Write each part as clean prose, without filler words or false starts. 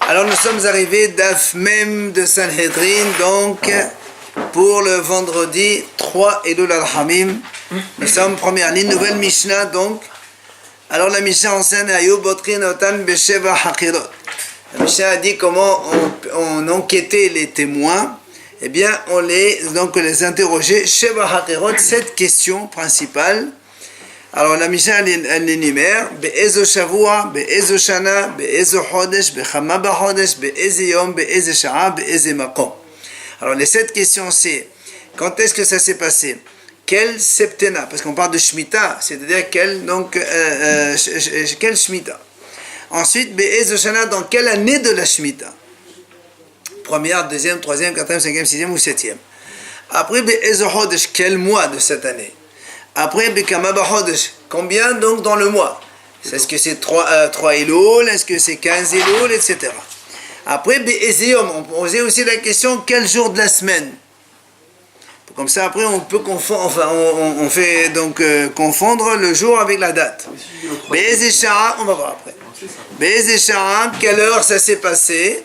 Alors nous sommes arrivés d'Af Mem de Sanhedrin, donc pour le vendredi 3 Elul al-Hamim. Nous sommes première ligne, nouvelle Mishnah donc. Alors la Mishnah enseigne Ayub Botrin Otan Besheva Hakirot. La Mishnah a dit comment on enquêtait les témoins. Eh bien, on les interrogeait Sheva Hakirot, cette question principale. Alors la Mishnah elle l'énumère Be'ezo Shavua, Be'ezo Shana, Be'ezo Chodesh, Be'chama B'chodesh, Be'eze Yom, Be'eze Sha'a, Be'eze Makom. Alors les 7 questions c'est quand est-ce que ça s'est passé? Quel septena? Parce qu'on parle de Shemitah, c'est-à-dire quel Shemitah. Ensuite, Be'ezo Shana, dans quelle année de la Shemitah? Première, deuxième, troisième, quatrième, cinquième, sixième ou septième. Après, Be'ezo Chodesh, quel mois de cette année? Après, Bekama Bachodesh, combien donc dans le mois? Est-ce que c'est 3 Elul? Est-ce que c'est 15 Elul? Etc. Après, Be'ezeyom, on posait aussi la question quel jour de la semaine? Comme ça, après, on peut confondre, on fait donc confondre le jour avec la date. Be'ezeshara, on va voir après. Be'ezeshara, quelle heure ça s'est passé?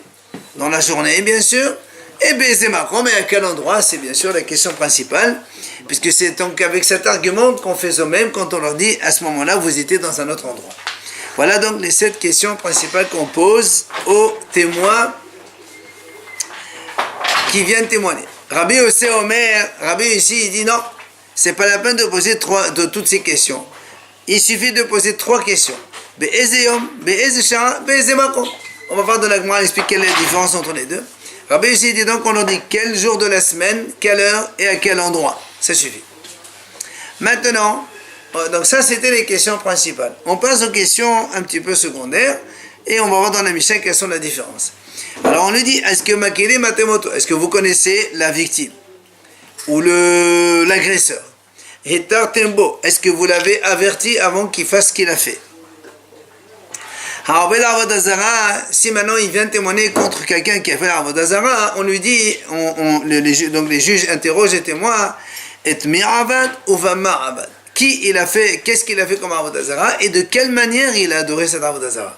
Dans la journée, bien sûr. Et Be'ezemakom, et à quel endroit? C'est bien sûr la question principale. Puisque c'est donc avec cet argument qu'on fait au même quand on leur dit à ce moment-là vous étiez dans un autre endroit. Voilà donc les 7 questions principales qu'on pose aux témoins qui viennent témoigner. Rabbi Yossé Omer, Rabbi ici il dit non, c'est pas la peine de poser toutes ces questions. Il suffit de poser 3 questions. Be'ezeyom, Be'ezeshara, Be'ezemakom. On va voir de la Gemara expliquer quelle est la différence entre les deux. Rabbi ici dit donc on leur dit quel jour de la semaine, quelle heure et à quel endroit. Ça suffit. Maintenant, donc ça c'était les questions principales. On passe aux questions un petit peu secondaires et on va voir dans la Mishnah quelles sont les différences. Alors on lui dit, est-ce que Makele Matemoto, est-ce que vous connaissez la victime ou l'agresseur? Hetar Tembo, est-ce que vous l'avez averti avant qu'il fasse ce qu'il a fait? Si maintenant il vient témoigner contre quelqu'un qui a fait l'Avodazara, on lui dit, donc les juges interrogent les témoins, et mi'avad ou va ma'avad. Qu'est-ce qu'il a fait comme Avodazara et de quelle manière il a adoré cet Avodazara?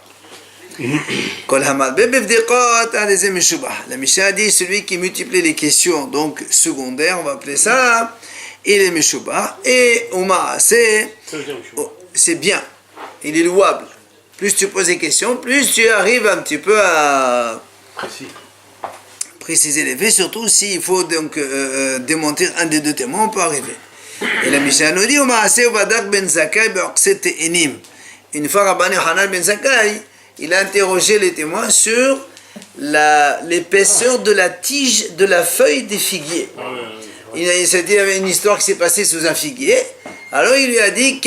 La Mishnah dit celui qui multiplie les questions, donc secondaires, on va appeler ça, il est Meshubah, et Uma, c'est bien, il est louable. Plus tu poses des questions, plus tu arrives un petit peu à préciser les faits, surtout s'il faut donc démentir un des 2 témoins, on peut arriver. Et la Mishnah nous dit, une fois Rabban Yochanan ben Zakkai, il a interrogé les témoins sur l'épaisseur de la tige de la feuille des figuiers. C'était une histoire qui s'est passée sous un figuier. Alors il lui a dit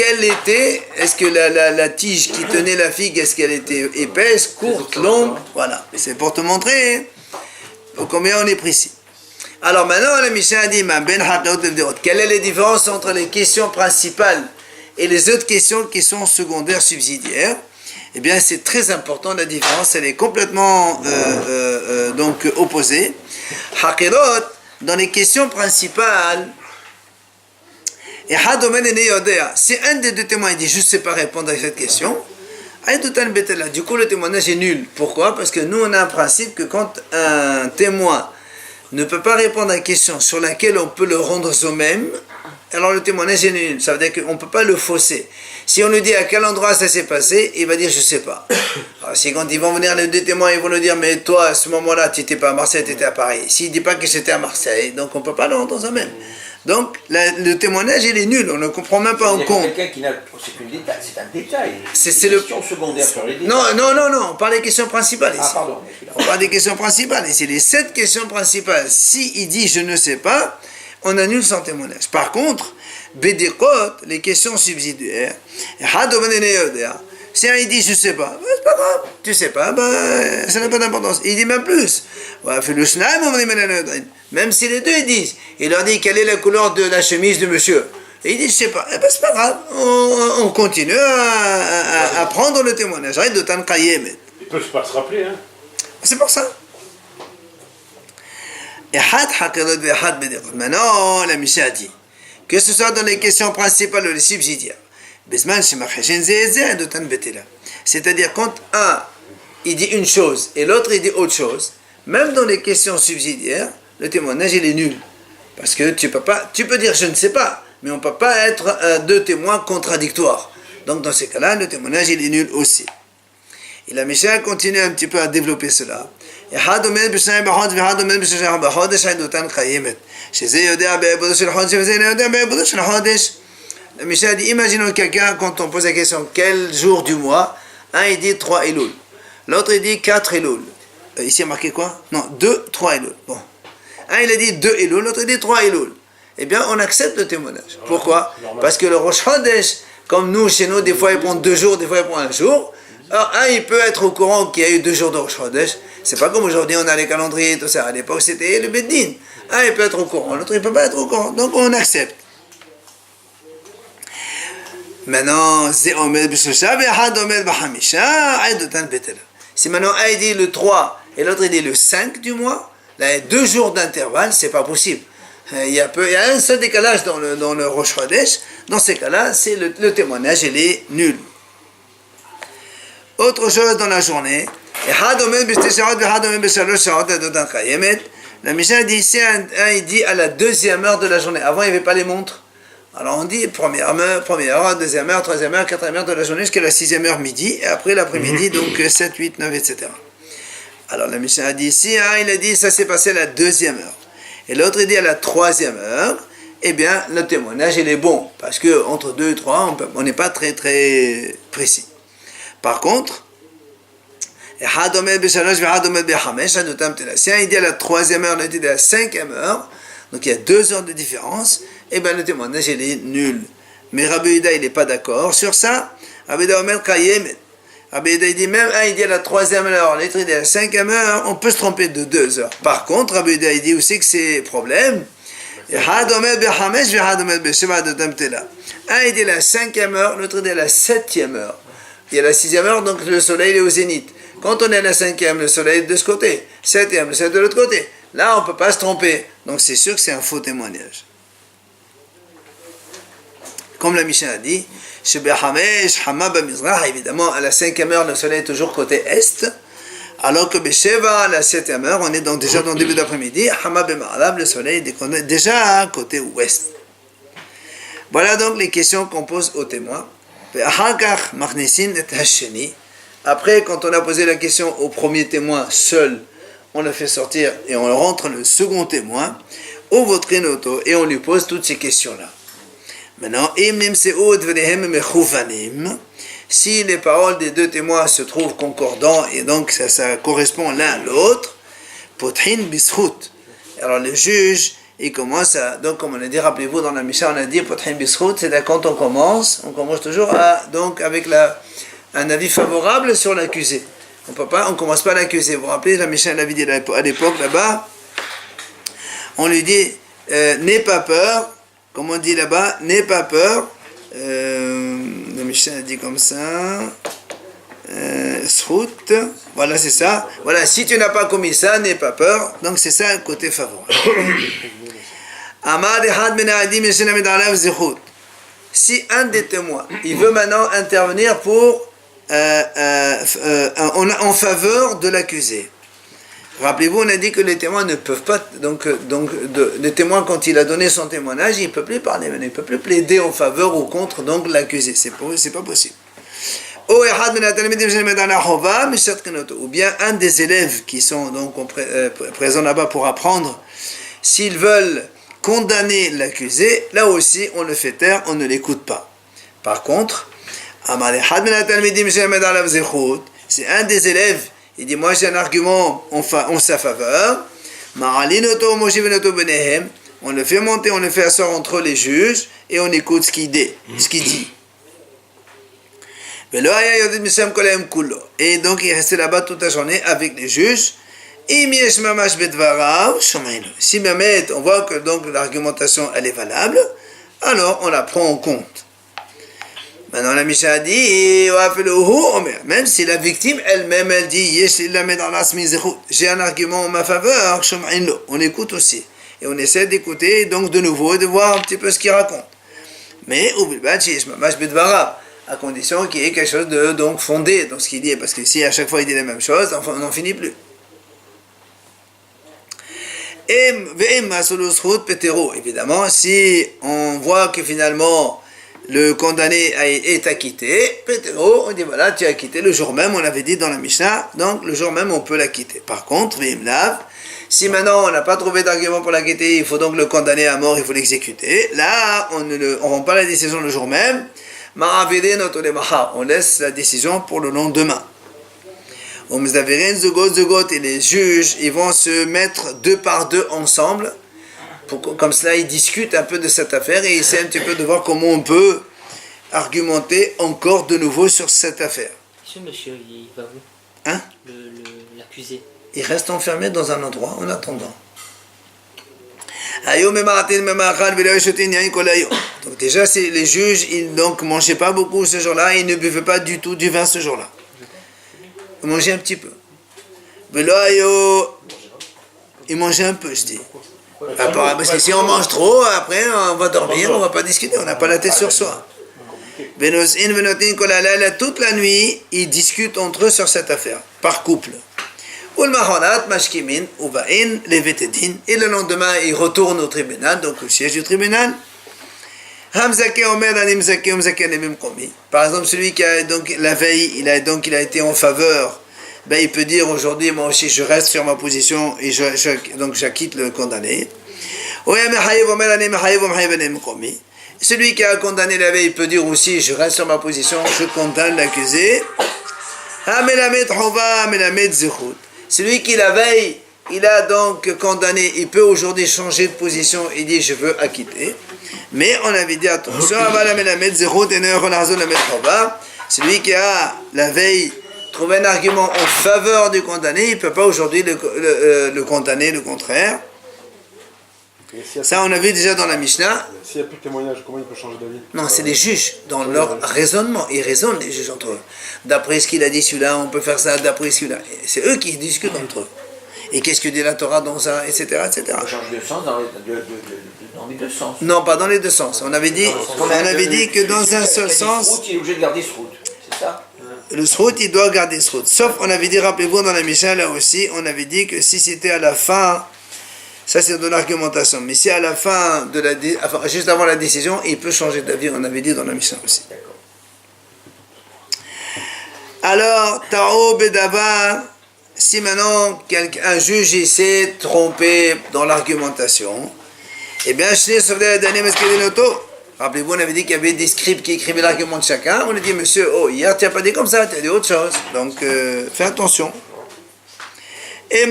est-ce que la tige qui tenait la figue, est-ce qu'elle était épaisse, courte, longue? Voilà, c'est pour te montrer combien on est précis. Alors maintenant la Mishnah a dit, quelle est la différence entre les questions principales et les autres questions qui sont secondaires, subsidiaires? Eh bien c'est très important la différence, elle est complètement donc opposée. Hakirot, dans les questions principales, et si un des 2 témoins dit je ne sais pas répondre à cette question, du coup le témoignage est nul. Pourquoi? Parce que nous on a un principe que quand un témoin ne peut pas répondre à une question sur laquelle on peut le rendre soi-même, alors le témoignage est nul. Ça veut dire qu'on ne peut pas le fausser. Si on lui dit à quel endroit ça s'est passé, il va dire je ne sais pas. Alors si quand ils vont venir les 2 témoins, ils vont nous dire mais toi à ce moment-là tu n'étais pas à Marseille, tu étais à Paris. S'il ne dit pas que j'étais à Marseille, donc on ne peut pas le rendre soi-même. Donc, le témoignage, il est nul, on ne le comprend même pas en compte. C'est un détail. C'est le question secondaire sur les détails. Non, on parle des questions principales ici. Ah, pardon. On parle des questions principales ici. Les 7 questions principales, s'il dit je ne sais pas, on annule son témoignage. Par contre, Bédékot, les questions subsidiaires, si il dit je ne sais pas, c'est pas grave, tu sais pas, ça n'a pas d'importance. Il dit même plus. Même si les 2 ils disent, il leur dit quelle est la couleur de la chemise de monsieur. Et il dit je sais pas, c'est pas grave, on continue à prendre le témoignage. Arrête de t'encailler. Ils peuvent pas se rappeler, hein. C'est pour ça. Maintenant, la Mishnah dit que ce soit dans les questions principales ou les subsidiaires. C'est-à-dire quand un il dit une chose et l'autre il dit autre chose, même dans les questions subsidiaires, le témoignage il est nul. Parce que tu peux dire je ne sais pas, mais on ne peut pas être deux témoins contradictoires. Donc dans ces cas-là, le témoignage il est nul aussi. Et la Mishnah continue un petit peu à développer cela. La Mishnah dit, imaginons quelqu'un, quand on pose la question, quel jour du mois, un il dit 3 Elul, l'autre il dit 4 Elul. Ici il y a marqué quoi? Non, 2, 3 Elul. Bon. Un il a dit 2 Elul, l'autre il dit 3 Elul. Eh bien, on accepte le témoignage. Pourquoi? Parce que le Rosh Chodesh, comme nous, chez nous, des fois il prend 2 jours, des fois il prend 1 jour. Alors, un il peut être au courant qu'il y a eu 2 jours de Rosh Chodesh. C'est pas comme aujourd'hui, on a les calendriers, tout ça. À l'époque, c'était le Beddin. Un il peut être au courant, l'autre il peut pas être au courant. Donc, on accepte. Maintenant, si maintenant un dit le 3 et l'autre dit le 5 du mois, là, il y a 2 jours d'intervalle, c'est pas possible. Il y a un seul décalage dans le Rosh Chodesh. Dans ces cas-là, c'est le témoignage, il est nul. Autre chose dans la journée, la Mishnah dit ici, il dit à la 2e heure de la journée. Avant, il n'y avait pas les montres. Alors on dit première heure, 2e heure, 3e heure, 4e heure de la journée jusqu'à la 6e heure midi, et après l'après-midi, donc 7, 8, 9, etc. Alors la Mishnah a dit ici, il a dit ça s'est passé à la 2e heure. Et l'autre il dit à la 3e heure, eh bien le témoignage il est bon, parce que entre 2 et 3, on n'est pas très très précis. Par contre, si un il dit à la 3e heure, l'autre il dit à la 5e heure, donc il y a 2 heures de différence, et bien le témoignage il est nul. Mais Rabbi Yehuda il n'est pas d'accord sur ça. Rabbi Yehuda Omer Kayemet. Rabbi Yehuda il dit même il dit à la 3e heure, l'autre il dit à la 5e heure, on peut se tromper de 2 heures. Par contre, Rabbi Yehuda il dit aussi que c'est problème. Un il dit à la 5e heure, l'autre il dit à la 7e heure. Il y a la 6e heure, donc le soleil est au zénith. Quand on est à la 5e, le soleil est de ce côté. 7e, le soleil est de l'autre côté. Là, on ne peut pas se tromper. Donc c'est sûr que c'est un faux témoignage. Comme la Mishnah a dit, évidemment, à la 5e heure, le soleil est toujours côté est. Alors que Besheva, à la 7e heure, on est donc déjà dans le début d'après-midi, le soleil est déjà côté ouest. Voilà donc les questions qu'on pose aux témoins. Après, quand on a posé la question au premier témoin seul, on le fait sortir et on rentre le second témoin au Votrinoto et on lui pose toutes ces questions-là. Maintenant, si les paroles des 2 témoins se trouvent concordants et donc ça correspond l'un à l'autre, pothin bishut. Alors le juge, il commence à, donc comme on a dit, rappelez-vous dans la Mishnah, on a dit pothin bishut, c'est quand on commence toujours donc avec un avis favorable sur l'accusé. On commence pas à l'accuser. Vous vous rappelez, la Mishnah l'avait dit à l'époque là-bas, on lui dit, n'aie pas peur, comme on dit là-bas, n'aie pas peur. La Mishnah a dit comme ça, Srout, voilà c'est ça. Voilà, si tu n'as pas commis ça, n'aie pas peur. Donc c'est ça le côté favorable. Si un des témoins, il veut maintenant intervenir pour en faveur de l'accusé. Rappelez-vous, on a dit que les témoins ne peuvent pas, le témoin quand il a donné son témoignage, il ne peut plus parler, il ne peut plus plaider en faveur ou contre donc l'accusé, c'est pas possible. Ou bien un des élèves qui sont donc présents là-bas pour apprendre, s'ils veulent condamner l'accusé, là aussi on le fait taire, on ne l'écoute pas. Par contre, c'est un des élèves, il dit moi j'ai un argument en sa faveur, on le fait monter, on le fait asseoir entre les juges et on écoute ce qu'il dit. Et donc il restait là-bas toute la journée avec les juges. Si Mehmet, on voit que donc l'argumentation elle est valable, alors on la prend en compte. Maintenant la Mishnah a dit, même si la victime elle-même elle dit, j'ai un argument en ma faveur, on écoute aussi. Et on essaie d'écouter donc de nouveau et de voir un petit peu ce qu'il raconte. Mais à condition qu'il y ait quelque chose de donc fondé dans ce qu'il dit, parce que si à chaque fois il dit la même chose, enfin, on n'en finit plus. Évidemment, si on voit que finalement le condamné est acquitté, Pétéro, on dit voilà, tu es acquitté le jour même, on l'avait dit dans la Mishnah, donc le jour même on peut l'acquitter. Par contre, si maintenant on n'a pas trouvé d'argument pour l'acquitter, il faut donc le condamner à mort, il faut l'exécuter. Là, on ne rend pas la décision le jour même, on laisse la décision pour le lendemain. Et les juges, ils vont se mettre deux par deux ensemble. Comme cela, ils discutent un peu de cette affaire et ils essaient un petit peu de voir comment on peut argumenter encore de nouveau sur cette affaire. Ce monsieur, il va où? Hein? L'accusé. Il reste enfermé dans un endroit en attendant. Donc déjà, les juges, ils donc mangeaient pas beaucoup ce jour-là, ils ne buvaient pas du tout du vin ce jour-là. Ils mangeaient un petit peu. Ils mangeaient un peu, je dis. Parce que si on mange trop, après on va dormir, on ne va pas discuter, on n'a pas la tête sur soi. Toute la nuit, ils discutent entre eux sur cette affaire, par couple. Et le lendemain, ils retournent au tribunal, donc au siège du tribunal. Par exemple, celui qui a donc la veille, il a été en faveur, ben, il peut dire aujourd'hui, moi aussi je reste sur ma position et donc j'acquitte le condamné. Celui qui a condamné la veille, il peut dire aussi, je reste sur ma position, je condamne l'accusé. Celui qui la veille, il a donc condamné, il peut aujourd'hui changer de position et dire je veux acquitter. Mais on avait dit attention, celui qui a la veille trouvé un argument en faveur du condamné, il ne peut pas aujourd'hui le condamner, le contraire. Ça, on a vu déjà dans la Mishnah. S'il n'y a plus de témoignage, comment il peut changer d'avis? Non, c'est les juges, dans leur raisonnement. Ils raisonnent, les juges, entre eux. D'après ce qu'il a dit celui-là, on peut faire ça, d'après celui-là. C'est eux qui discutent entre eux. Et qu'est-ce que dit la Torah dans ça, etc., etc. On change de sens dans les deux sens. Non, pas dans les deux sens. On avait dit que dans un seul sens... Il est obligé de garder ce route, c'est ça? Le srout, il doit garder ce route. Sauf, on avait dit, rappelez-vous, dans la Mishnah, là aussi, on avait dit que si c'était à la fin, ça c'est de l'argumentation, mais si à la fin, juste avant la décision, il peut changer d'avis, on avait dit dans la Mishnah aussi. Alors, Ta'o Bedavar, si maintenant un juge s'est trompé dans l'argumentation, eh bien, rappelez-vous, on avait dit qu'il y avait des scribes qui écrivaient l'argument de chacun. On a dit, monsieur, oh, hier tu n'as pas dit comme ça, tu as dit autre chose. Donc, fais attention. Et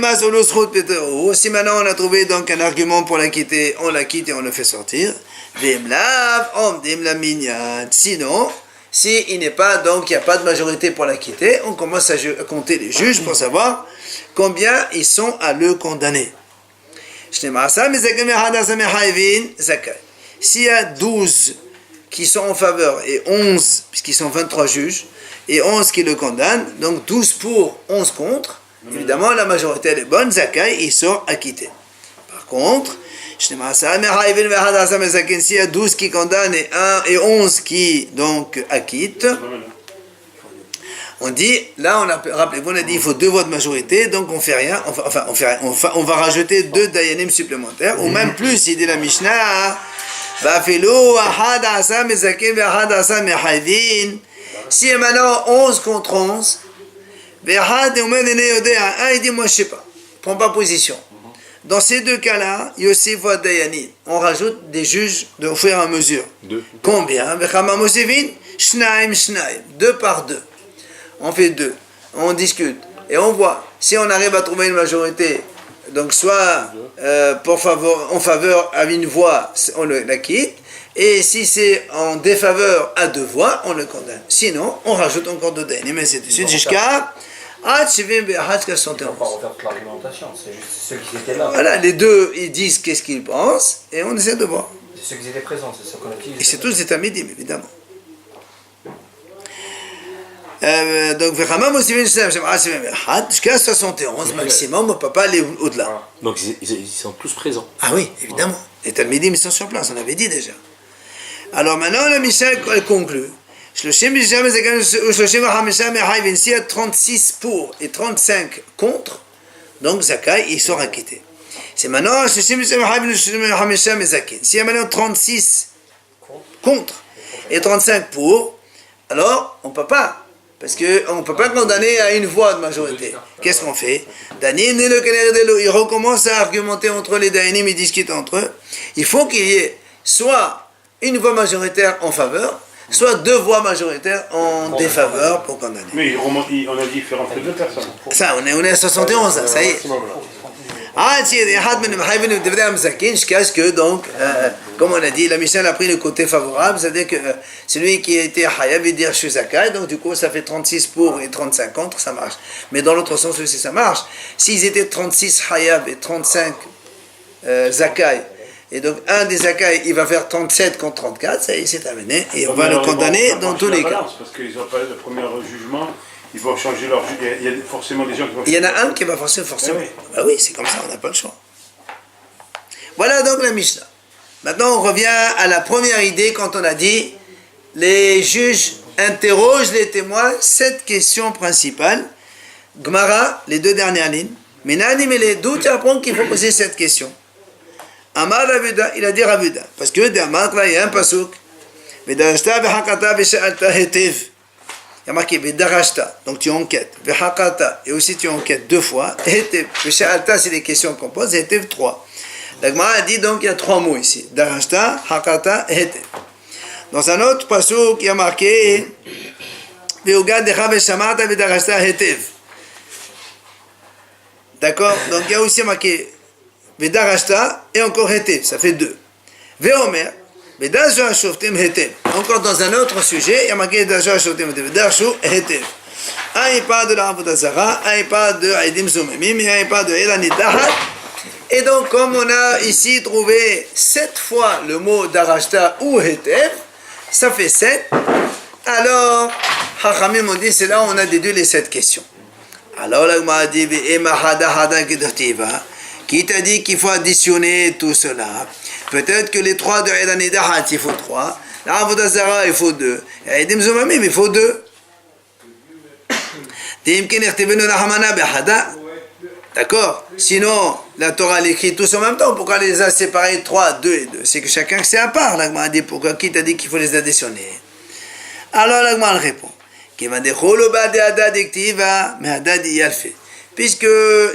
si maintenant on a trouvé donc un argument pour l'acquitter, on l'acquitte et on le fait sortir. Sinon, s'il n'est pas, donc il n'y a pas de majorité pour l'acquitter, on commence à compter les juges pour savoir combien ils sont à le condamner. S'il y a 12 qui sont en faveur et 11, puisqu'ils sont 23 juges, et 11 qui le condamnent, donc 12 pour, 11 contre, évidemment la majorité elle est bonne, Zakai, il sort acquitté. Par contre, s'il y a 12 qui condamnent et 11 qui donc acquittent, on dit, là, rappelez-vous, on a dit il faut 2 voix de majorité, donc on fait rien, on va rajouter 2 dayanim supplémentaires, ou même plus, il dit la Mishnah, si maintenant 11 contre 11, un il dit moi je sais pas, prends pas position. Dans ces 2 cas-là, Yosef va Dayanin, on rajoute des juges au fur et à mesure. 2. Combien? 2 par 2. On fait 2, on discute et on voit si on arrive à trouver une majorité. Donc soit en faveur à une voix, on la quitte, et si c'est en défaveur à 2 voix, on le condamne. Sinon, on rajoute encore 2 dayanim, mais c'est de suite jusqu'à 71. On va refaire toute l'argumentation, c'est juste ceux qui étaient là. Voilà, les 2, ils disent qu'est-ce qu'ils pensent, et on essaie de voir. C'est ceux qui étaient présents, c'est ceux qu'on a utilisés. Et c'est tous des tamidim, évidemment. Donc, jusqu'à 71 maximum, on ne peut pas aller au-delà. Donc ils sont tous présents. Ah oui, évidemment. Les talmidim, ils sont sur place, on avait dit déjà. Alors maintenant, la Mishnah, elle conclut. S'il y a 36 pour et 35 contre, donc Zakai, ils sont acquittés. C'est maintenant, s'il y a maintenant 36 contre et 35 pour, alors on ne peut pas. Parce qu'on ne peut pas condamner à une voix de majorité. Qu'est-ce qu'on fait? Il recommence à argumenter entre les Dayanim, ils discutent entre eux. Il faut qu'il y ait soit une voix majoritaire en faveur, soit deux voix majoritaires en défaveur pour condamner. Mais on a dit faire rentrer deux personnes. Ça, on est à 71, ça y est. Jusqu'à ce que, donc, comme on a dit, la Mishnah a pris le côté favorable, c'est-à-dire que celui qui a été Hayab, il dit je suis Zakai, donc du coup ça fait 36 pour et 35 contre, ça marche. Mais dans l'autre sens aussi ça marche. S'ils étaient 36 Hayab et 35 Zakai, et donc un des Zakai il va faire 37 contre 34, ça y est, c'est terminé, et on va le condamner dans tous les cas. Parce qu'ils ont pas le premier jugement. Ils vont changer leur jugement. Il y a forcément des gens qui vont... Il y en a un qui va forcément. Oui. Bah oui, c'est comme ça, on n'a pas le choix. Voilà donc la Mishnah. Maintenant, on revient à la première idée quand on a dit les juges interrogent les témoins, cette question principale. Gemara, les deux dernières lignes. Menani, mais d'où tu apprends qu'il faut poser cette question? Amar Rabuda, il a dit Rabuda. Parce que d'Amar, là, il y a un pasouk. Vedarashta b'hakata b'sha'alta hetiv. Il y a marqué Vedarashta, donc tu enquêtes. Vehakata, et aussi tu enquêtes deux fois. Hetiv, Vesha'alta, c'est les questions qu'on pose. Hetiv, trois. La Gemara a dit donc il y a trois mots ici. Darashta, Hakata, Hetiv. Dans un autre pasouk, il y a marqué Veugad decha veshamata vedarashta hetiv. D'accord? Donc il y a aussi marqué Vedarashta et encore hetiv, ça fait deux. Veomer. Encore dans un autre sujet, il y a marqué un il parle de la Avodah Zara, un il parle de Aidim Zomemim, et un il parle de Elani Dahat. Et donc, comme on a ici trouvé 7 fois le mot Darashta ou Hetev, ça fait 7. Alors, Hachamim ont dit, c'est là où on a déduit les 7 questions. Alors, là, on m'a dit, qui t'a dit qu'il faut additionner tout cela? Peut-être que les 3 de Elani Dahat, il faut 3. La Avodah Zara, il faut 2. Et Aidim Zomamim, il faut 2. D'accord? Sinon, la Torah l'écrit tous en même temps. Pourquoi elle les a séparés 3, 2 et 2? C'est que chacun c'est à part. L'Agma a dit pourquoi? Qui t'a dit qu'il faut les additionner? Alors l'Agma répond. Puisque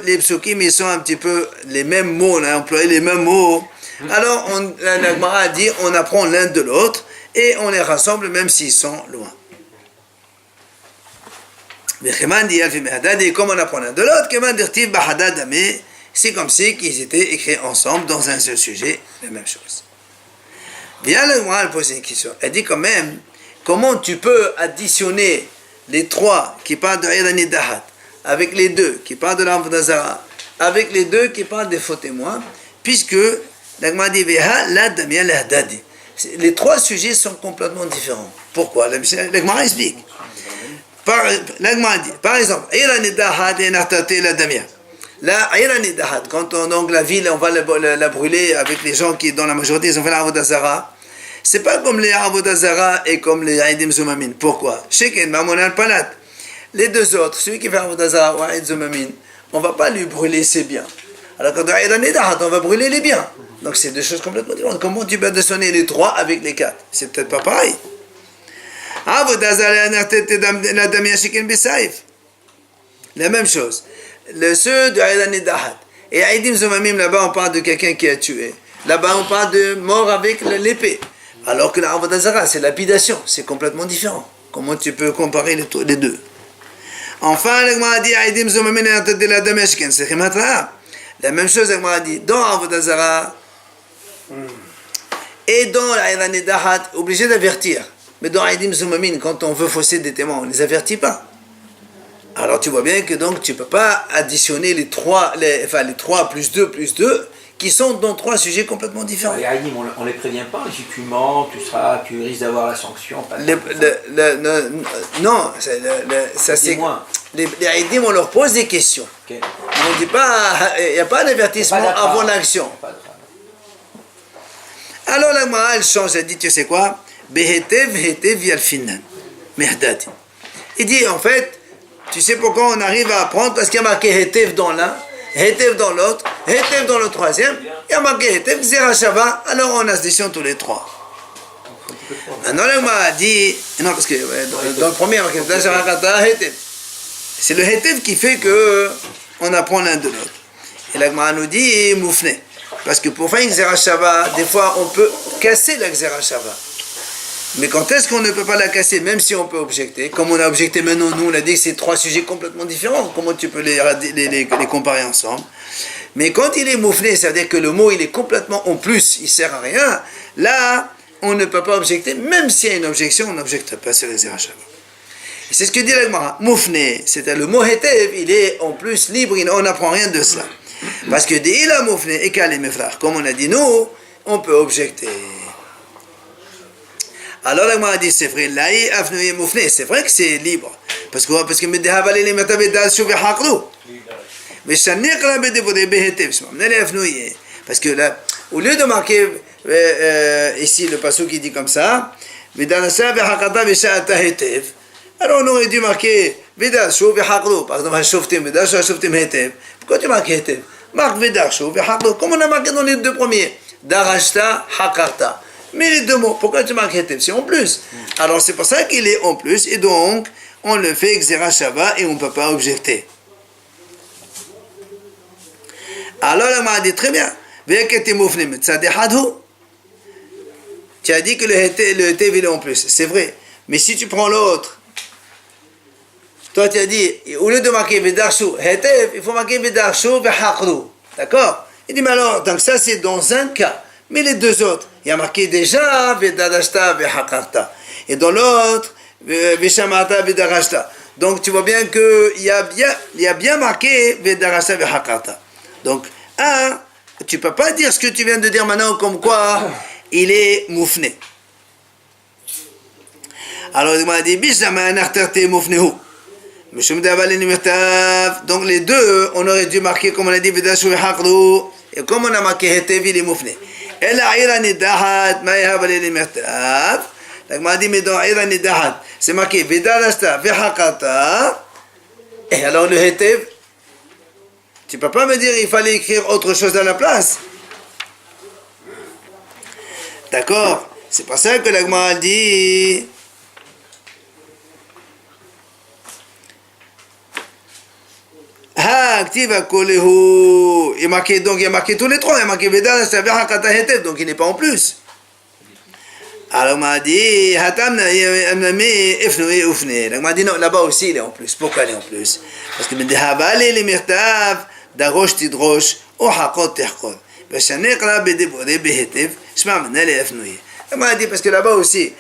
les psukim ils sont un petit peu les mêmes mots, on a employé les mêmes mots. Alors l'Agma a dit on apprend l'un de l'autre et on les rassemble même s'ils sont loin. Comme on apprend l'un de l'autre, c'est comme si qu'ils étaient écrits ensemble dans un seul sujet, la même chose. Bien l'Agma elle pose une question. Elle dit quand même, comment tu peux additionner les 3 qui parlent de Irani Dahat avec les 2 qui parlent de l'Avodah Zara, avec les 2 qui parlent des faux témoins, puisque l'Agma dit les 3 sujets sont complètement différents. Pourquoi? L'Agma explique. L'Agma dit, par exemple, quand donc la ville, on va la brûler avec les gens qui, dans la majorité, ils ont fait la Avodah Zara. C'est pas comme les Avodah Zara et comme les Aidim Zomamin. Pourquoi? Les 2 autres, celui qui fait Avodah Zara ou Aidim Zomamin, on va pas lui brûler ses biens. Alors quand on va brûler les biens. Donc c'est 2 choses complètement différentes. Comment tu peux additionner les 3 avec les 4? C'est peut-être pas pareil. La même chose. Ceux de Aïdani Dahat. Et Aïdim Zomamim, là-bas, on parle de quelqu'un qui a tué. Là-bas, on parle de mort avec l'épée. Alors que la Avodah Zara, c'est lapidation. C'est complètement différent. Comment tu peux comparer les 2? Enfin, l'Agma a dit Aïdim Zomamim de la Damashkin. C'est la même chose, l'Agma a dit dans Avodah Zara et dans Aïdani Dahat, obligé d'avertir. Mais dans Aidim Zomamin, quand on veut fausser des témoins, on ne les avertit pas. Alors tu vois bien que donc tu ne peux pas additionner les 3 plus 2 plus 2 qui sont dans 3 sujets complètement différents. Les Aidim, on ne les prévient pas, si tu mens, tu risques d'avoir la sanction. Non, ça c'est... Les Aidim, on leur pose des questions. Okay. On ne dit pas, il n'y a pas d'avertissement avant l'action. Alors la Gemara, elle change, elle dit, tu sais quoi? Behetev, hetev, yalfinan. Mihdad. Il dit en fait, tu sais pourquoi on arrive à apprendre? Parce qu'il y a marqué Hetev dans l'un, Hetev dans l'autre, Hetev dans le troisième, il y a marqué Hetev, Zerachava, alors on a ce décision tous les trois. Maintenant, l'Agma a dit, non, parce que dans le premier, il y a marqué Hetev. C'est le Hetev qui fait que on apprend l'un de l'autre. Et l'Agma nous dit Moufne. Parce que pour faire une Zerachava, des fois on peut casser la Zerachava. Mais quand est-ce qu'on ne peut pas la casser, même si on peut objecter? Comme on a objecté maintenant, nous on a dit que c'est trois sujets complètement différents. Comment tu peux les comparer ensemble? Mais quand il est moufné, c'est-à-dire que le mot il est complètement en plus, il ne sert à rien, là on ne peut pas objecter, même s'il y a une objection, on n'objecte pas sur les Zerachava. Et c'est ce que dit l'Agmara. Moufné, c'est-à-dire le mot Hetev, il est en plus libre, on n'apprend rien de cela. Parce que dès il a moufné et calé mes frères, comme on a dit nous, on peut objecter. Alors la Gemara dit c'est vrai, laï afnouye moufné, c'est vrai que c'est libre. Parce que me déhavalé les matabedas chouvé haqlou. Mais ça n'est que la bédévodé béhétev, parce que là, au lieu de marquer ici le passage qui dit comme ça, Vidanasa vehakata veshata hetev, alors on aurait dû marquer Vidarshu vehaqlou, par exemple, Hashoftim, Vidarshu Hashoftim hetev. Pourquoi tu marques hetev? Marque Vidarshu vehaqlou, comme on a marqué dans les deux premiers, Darashta, Hakarta. Mais les deux mots, pourquoi tu marques Hetev? C'est en plus. Alors c'est pour ça qu'il est en plus, et donc on le fait Xerashava et on ne peut pas objecter. Alors la m'a dit très bien, tu as dit que le Hetev il est en plus, c'est vrai. Mais si tu prends l'autre, toi tu as dit, au lieu de marquer Vedarshu Hetev, il faut marquer Vedarshu Vehaqlu. D'accord? Il dit, mais alors, donc ça c'est dans un cas. Mais les deux autres, il y a marqué déjà Vedadashta Vehakarta. Et dans l'autre, Veshamata Vedarashta. Donc tu vois bien qu'il y a bien marqué Vedarashta Vehakarta. Donc, tu ne peux pas dire ce que tu viens de dire maintenant comme quoi il est moufné. Alors il m'a dit donc les deux, on aurait dû marquer comme on a dit Vedashu Vehakarta. Et comme on a marqué Hetev, il est moufné. Et la ira nidahat, maïhavali limertav. Donc, m'a dit, mais dans ira nidahat, c'est marqué Vedarashta, Vehakata. Et alors le Hetev, tu ne peux pas me dire il fallait écrire autre chose à la place. D'accord? C'est pour ça que l'Agma dit. Activa kolehu. Il y a marqué tous les trois. Il y a marqué Veda, Hakata Hetev, donc il n'est pas en plus. Alors on m'a dit, Hatamna Efnoé Oufné. Donc on m'a dit non, là-bas aussi il est en plus. Pourquoi il est en plus? Parce que Mendehavale les mirtav, Darosh Tidrosh, O Hakot Terkot. Veshanekra Bedebore Behetev, Shma Menele Efnoé. On m'a dit parce que là-bas aussi,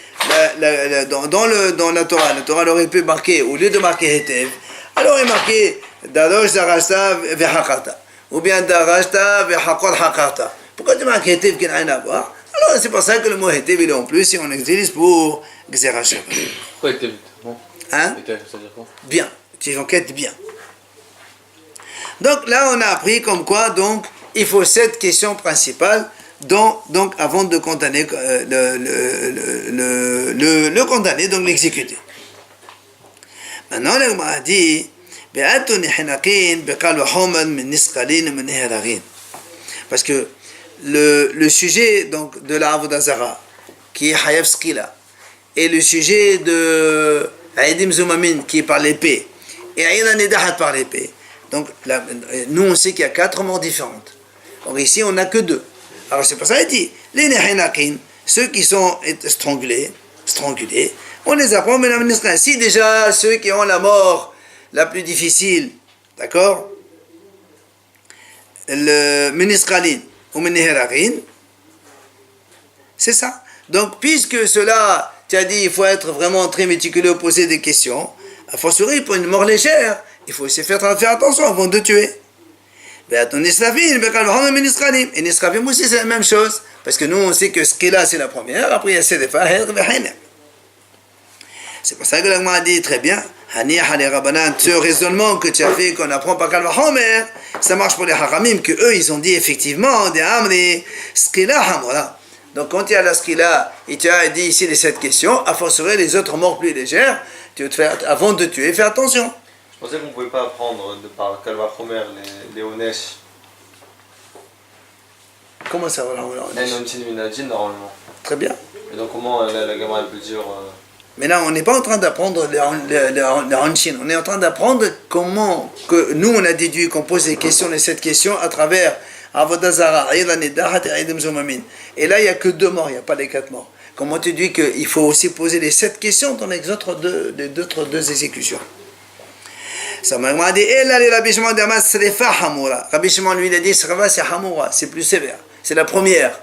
dans la Torah aurait pu marquer, au lieu de marquer Hetev, alors il est marqué Darosh Darashta Vehakata. Ou bien Darashta Vehakot Hakata. Pourquoi tu marques Hetev qui n'a rien à voir? Alors c'est pour ça que le mot Hetev il est en plus et on utilise pour Xerashava. Pourquoi Hetev? Bon. Hein? Hetev, ça veut dire quoi? Bien. Tu enquêtes bien. Donc là on a appris comme quoi donc il faut cette question principale donc avant de condamner le condamner, donc l'exécuter. Maintenant on a dit parce que le sujet donc de la Avodah Zara qui est Hayav Skila et le sujet de Aidim Zumamin qui est par l'épée et Aïna Nedahat par l'épée, donc là, nous on sait qu'il y a 4 morts différentes. Or ici on n'a que 2. Alors c'est pour ça qu'il dit les Nehinakin, ceux qui sont strangulés, on les apprend maintenant. Si déjà ceux qui ont la mort la plus difficile, d'accord, le Menisralin ou Meneherarin, c'est ça. Donc puisque cela, tu as dit il faut être vraiment très méticuleux, poser des questions, a fortiori pour une mort légère, il faut aussi faire attention avant de tuer. Et Nisravim aussi c'est la même chose, parce que nous on sait que ce qui est là c'est la première, après il y a Sedefa, c'est pour ça que l'Agma a dit très bien, ce raisonnement que tu as fait, qu'on apprend par Kalva Homer, ça marche pour les Haramim, que eux ils ont dit effectivement, des Amri, ce qui est là, voilà. Donc quand tu as la skila et tu as dit ici les 7 questions, à fortiori les autres morts plus légères, tu veux te faire, avant de tuer, fais attention. Je pensais qu'on ne pouvait pas apprendre de par Kalva Khomer les Onesh. Comment ça va là? Nontin Minajin normalement. Très bien. Et donc comment la gamme peut dire. Mais là, on n'est pas en train d'apprendre les Hanshin. On est en train d'apprendre comment que nous, on a déduit qu'on pose les questions, les 7 questions, à travers Avodazara, et là, il n'y a que 2 morts, il n'y a pas les 4 morts. Comment tu dis qu'il faut aussi poser les 7 questions dans les autres 2 exécutions? Ça m'a dit, Rabbi Shimon lui, il a dit, Srefa, c'est Hamoura, c'est plus sévère. C'est la première.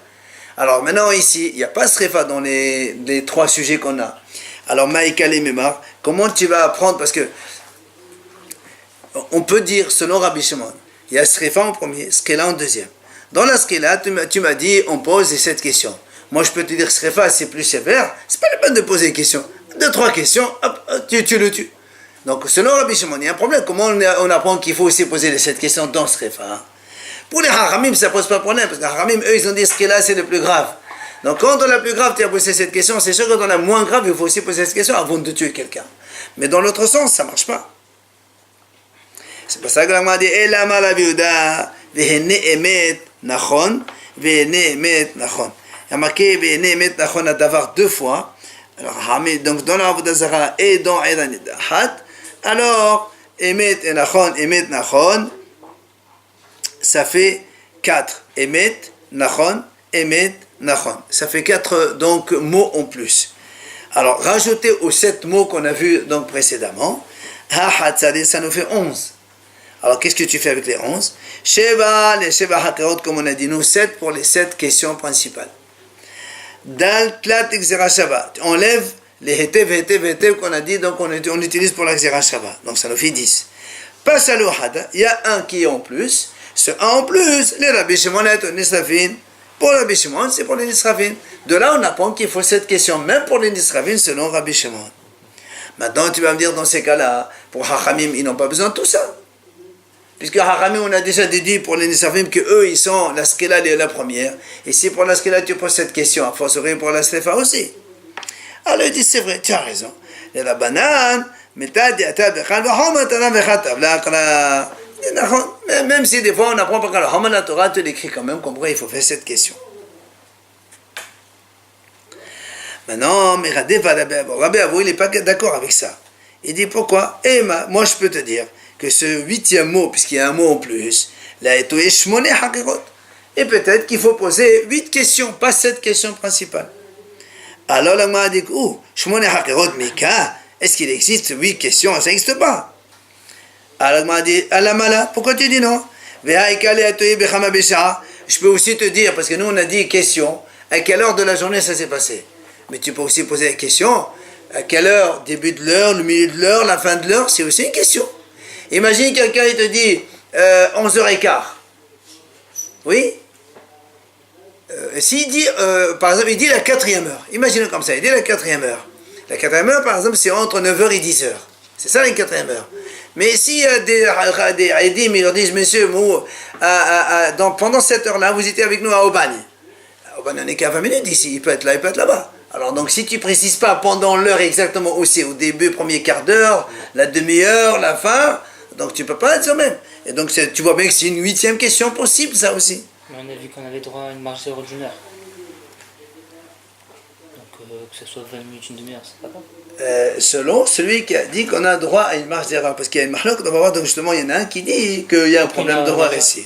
Alors maintenant, ici, il n'y a pas Srefa dans les 3 sujets qu'on a. Alors, Maïka les Mémar, comment tu vas apprendre? Parce que on peut dire, selon Rabbi Shimon, il y a Srefa en premier, Skela en deuxième. Dans la Skela, tu m'as dit, on pose les 7 questions. Moi, je peux te dire, Srefa, c'est plus sévère. C'est pas la peine de poser des questions. 2-3 questions, hop, tu le tues. Donc, selon Rabbi Shimon, il y a un problème. Comment on apprend qu'il faut aussi poser les 7 questions dans Srefa? Pour les Haramim, ça ne pose pas de problème. Parce que les Haramim, eux, ils ont dit, Skela, c'est le plus grave. Donc, quand dans la plus grave, tu as posé cette question, c'est sûr que dans la moins grave, il faut aussi poser cette question avant de tuer quelqu'un. Mais dans l'autre sens, ça ne marche pas. C'est pour ça que l'Agma dit Ela ma la biouda, vehene emet nachon, vehene emet nachon. Il y a marqué vehene emet nachon à davar 2 fois. Alors, donc dans la Avodah Zara et dans Eidan Hat, alors, emet et nachon, ça fait 4. Emet, nachon, emet, nachon. Ça fait 4 donc mots en plus. Alors, rajoutez aux 7 mots qu'on a vus donc précédemment, ça nous fait 11. Alors, qu'est-ce que tu fais avec les 11? Sheva, les Sheva Hakerot, comme on a dit nous, 7 pour les 7 questions principales. Dal, Tlat, Xera Shava. Tu enlèves les Hetev qu'on a dit, donc on utilise pour la Xera Shava. Donc, ça nous fait 10. Passe à l'Ohada, il y a un qui est en plus. Ce 1 en plus, les Rabbi Shimon et Nisrafin. Pour Rabbi Shimon, c'est pour les Nisrafin. De là, on apprend qu'il faut cette question, même pour les Nisrafin, selon Rabbi Shimon. Maintenant, tu vas me dire, dans ces cas-là, pour Hachamim, ils n'ont pas besoin de tout ça. Puisque Hachamim, on a déjà déduit pour les Nisrafim qu'eux, ils sont la Skela, la première. Et si pour la Skela, tu poses cette question, il faut se pour la Slefa aussi. Alors, ils disent, c'est vrai, tu as raison. Les Rabbanan, même si des fois on apprend par le Haman la Torah, tu l'écris quand même, comme quoi il faut faire cette question. Maintenant, mais Rabbi Abou, il n'est pas d'accord avec ça. Il dit pourquoi? Moi je peux te dire que ce 8e mot, puisqu'il y a un mot en plus, là est Shmoné Hakirot. Et peut-être qu'il faut poser 8 questions, pas 7 questions principales. Alors la m'a dit, Shmoné Hakirot Mika, est-ce qu'il existe 8 questions? Ça n'existe pas. Alors il m'a dit, Alamala, pourquoi tu dis non? Je peux aussi te dire, parce que nous on a dit question, à quelle heure de la journée ça s'est passé? Mais tu peux aussi poser la question, à quelle heure, début de l'heure, le milieu de l'heure, la fin de l'heure, c'est aussi une question. Imagine quelqu'un il te dit 11h15. Oui? S'il dit, par exemple, il dit la 4e heure. Imaginez comme ça, il dit la 4e heure. La 4e heure, par exemple, c'est entre 9h et 10h. C'est ça la 4e heure. Mais s'il y a des Haïdim, ils leur disent, monsieur, pendant cette heure-là, vous étiez avec nous à Aubagne. À Aubagne, on n'est qu'à 20 minutes d'ici, il peut être là, il peut être là-bas. Alors donc si tu ne précises pas pendant l'heure exactement où c'est, au début, premier quart d'heure, la demi-heure, la fin, donc tu ne peux pas être ça même. Et donc tu vois bien que c'est une 8e question possible, ça aussi. Mais on a vu qu'on avait droit à une marge zéro d'une heure. Donc que ce soit 20 minutes, une demi-heure, c'est pas grave. Selon celui qui a dit qu'on a droit à une marge d'erreur, parce qu'il y a une marloque, on va voir, donc justement il y en a un qui dit qu'il y a un problème de droit ici.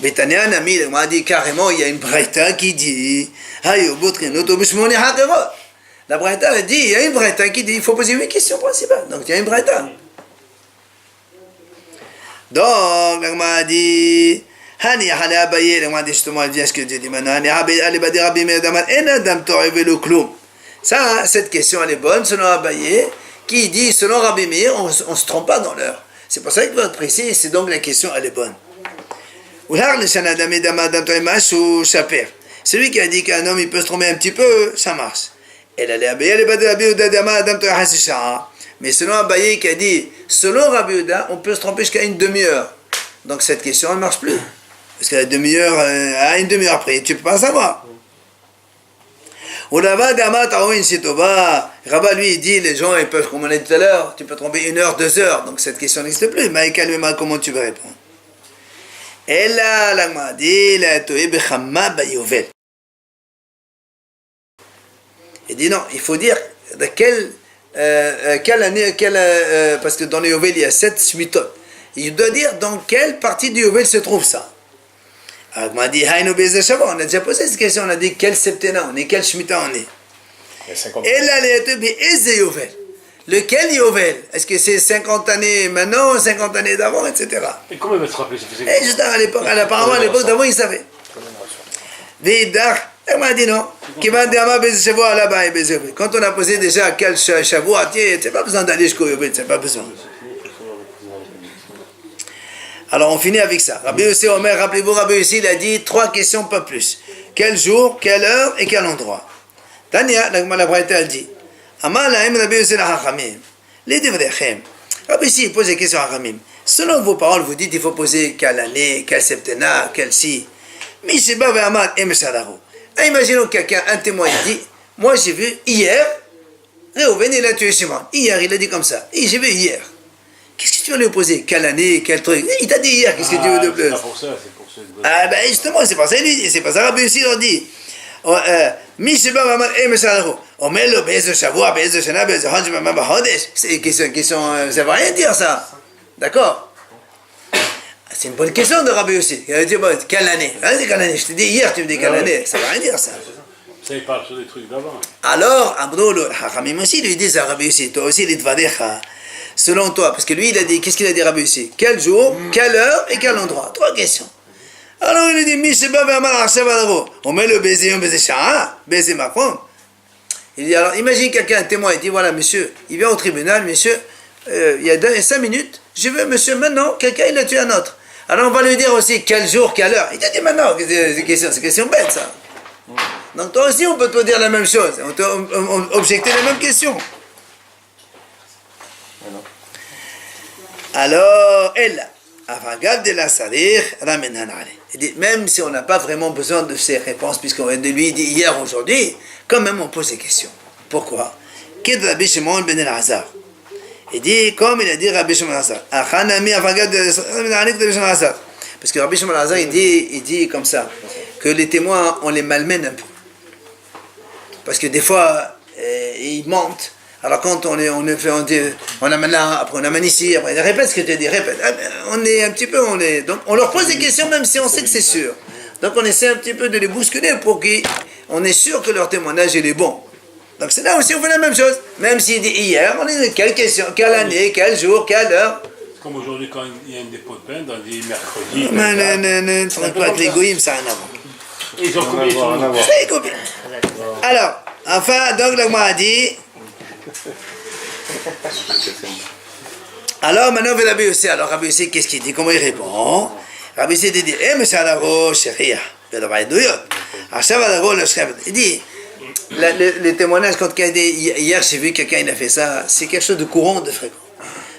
Mais Tania Nami, on m'a dit carrément, il y a une braïta qui dit la braïta a dit, il y a une braïta qui dit il faut poser 8 questions principales, donc il y a une braïta. Donc on m'a dit Hani Hali Abaye, on m'a dit justement, elle vient ce que je dis maintenant, Hani Ali Badi Rabbi Medaman, Enadam Toreve le Kloum. Ça, cette question, elle est bonne, selon Abaye, qui dit, selon Rabbi Meir, on ne se trompe pas dans l'heure. C'est pour ça qu'il faut être précis, c'est donc la question, elle est bonne. Celui qui a dit qu'un homme, il peut se tromper un petit peu, ça marche. Mais selon Abaye, qui a dit, selon Rabbi Yehuda, on peut se tromper jusqu'à une demi-heure. Donc cette question, elle ne marche plus. Parce qu'à une demi-heure après, tu ne peux pas savoir. Rabat lui il dit, les gens ils peuvent, comme on a dit tout à l'heure, tu peux tromper 1 heure, 2 heures, donc cette question n'existe plus. Maïka lui-même, comment tu vas répondre? Et là, l'agma dit, il dit non, il faut dire de quelle année, parce que dans le Yovel il y a 7 shmitot. Il doit dire dans quelle partie du Yovel se trouve ça. L'agma dit, on a déjà posé cette question, on a dit quel septena on est, quel shmita on est. Et là, Yovel. Lequel Yovel? Est-ce que c'est 50 années maintenant, 50 années d'avant, etc. Et comment il va se rappeler? Et juste à l'époque, apparemment à l'époque d'avant, il savait. Elle m'a dit non. Quand on a posé déjà quel Shavuot, c'est pas besoin d'aller jusqu'au Yovel, c'est pas besoin. Alors on finit avec ça. Rabbi Yossi Omer, rappelez-vous, Rabbi Yossi, il a dit 3 questions, pas plus. Quel jour, quelle heure et quel endroit? Tania, la Braïta, elle dit Amar lahem Rabbi Yossi la-Hachamim. Les Devrechem. Rabbi Yossi, il pose des questions à Hachamim. Selon vos paroles, vous dites il faut poser quelle année, quel septennat, quel si. Misheba ve'amar emeshadaru. Imaginons quelqu'un, un témoin, il dit moi j'ai vu hier, Réhouven il a tué Shimon. Hier, il a dit comme ça. J'ai vu hier. Qu'est-ce que tu vas lui poser? Quelle année, quel truc? Il t'a dit hier, qu'est-ce que tu veux de plus? C'est pour ça, c'est pour ça. Ah ben justement, c'est pas ça, lui, c'est pas ça, Rabbi Yossi leur dit. C'est une question, ça veut rien dire ça. D'accord? C'est une bonne question de Rabbi Yossi. Il a dit, bon, quelle année? Quelle année? Je te dis hier, tu me dis quelle année? Ça veut rien dire ça. Ça, il parle sur des trucs d'avant. Alors, Abdul Hachamim aussi lui dit à Rabbi Yossi, toi aussi, il te va dire, selon toi, parce que lui, il a dit, qu'est-ce qu'il a dit Rabbi Yossi? Quel jour, quelle heure et quel endroit? 3 questions. Alors il a dit, Misheba ve'amar achshavadaro. On met le baiser, on baiser sha'a, baiser macron. Il dit, alors imagine quelqu'un, un témoin, il dit, voilà, monsieur, il vient au tribunal, monsieur, il y a 5 minutes, je veux, monsieur, maintenant, quelqu'un, il a tué un autre. Alors on va lui dire aussi, quel jour, quelle heure. Il a dit, maintenant, c'est une question bête, ça. Donc toi aussi, on peut te dire la même chose, on peut objecter les mêmes questions. Alors, elle, Avagab de la Sarir, Ramenan Ale. Il dit, même si on n'a pas vraiment besoin de ces réponses, puisqu'on vient de lui dire hier, aujourd'hui, quand même on pose des questions. Pourquoi? Qu'est Rabbi Shimon ben el-Azar? Il dit, comme il a dit Rabbi Shimon ben el-Azar, Achanami Avagab de la Sarir. Parce que Rabbi Shimon ben el-Azar, il dit comme ça, que les témoins, on les malmène un peu. Parce que des fois, ils mentent. Alors quand on amène là, après on amène ici, après répète ce que tu dis, répète. On est un petit peu, donc on leur pose des questions même si on sait que c'est sûr. Donc on essaie un petit peu de les bousculer pour qu'on est sûr que leur témoignage il est bon. Donc c'est là aussi on fait la même chose. Même s'il dit hier, on dit quelle question, quelle année, quel jour, quelle heure. C'est comme aujourd'hui quand il y a un dépôt de pain, on dit mercredi. Non, avec les goïms, ça n'a rien à voir. Ils ont combien de choses? C'est combien? Alors, enfin, donc le mot a dit. Alors maintenant Rabbi Yossi, Rabbi Yossi qu'est-ce qu'il dit, comment il répond? Rabbi Yossi dit, il dit, les témoignages quand quelqu'un dit hier j'ai vu quelqu'un il a fait ça, c'est quelque chose de courant, de fréquent.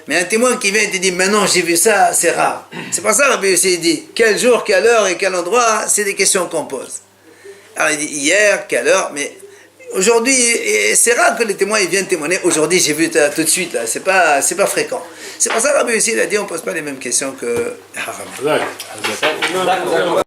Mais un témoin qui vient et te dit maintenant j'ai vu ça, c'est rare. C'est pas ça Rabbi Yossi dit, quel jour, quelle heure et quel endroit, c'est des questions qu'on pose. Alors il dit hier, quelle heure, mais aujourd'hui, c'est rare que les témoins ils viennent témoigner. Aujourd'hui, j'ai vu tout de suite, là, c'est pas fréquent. C'est pour ça que Rabbi Yossi il a dit on pose pas les mêmes questions que Haram. D'accord.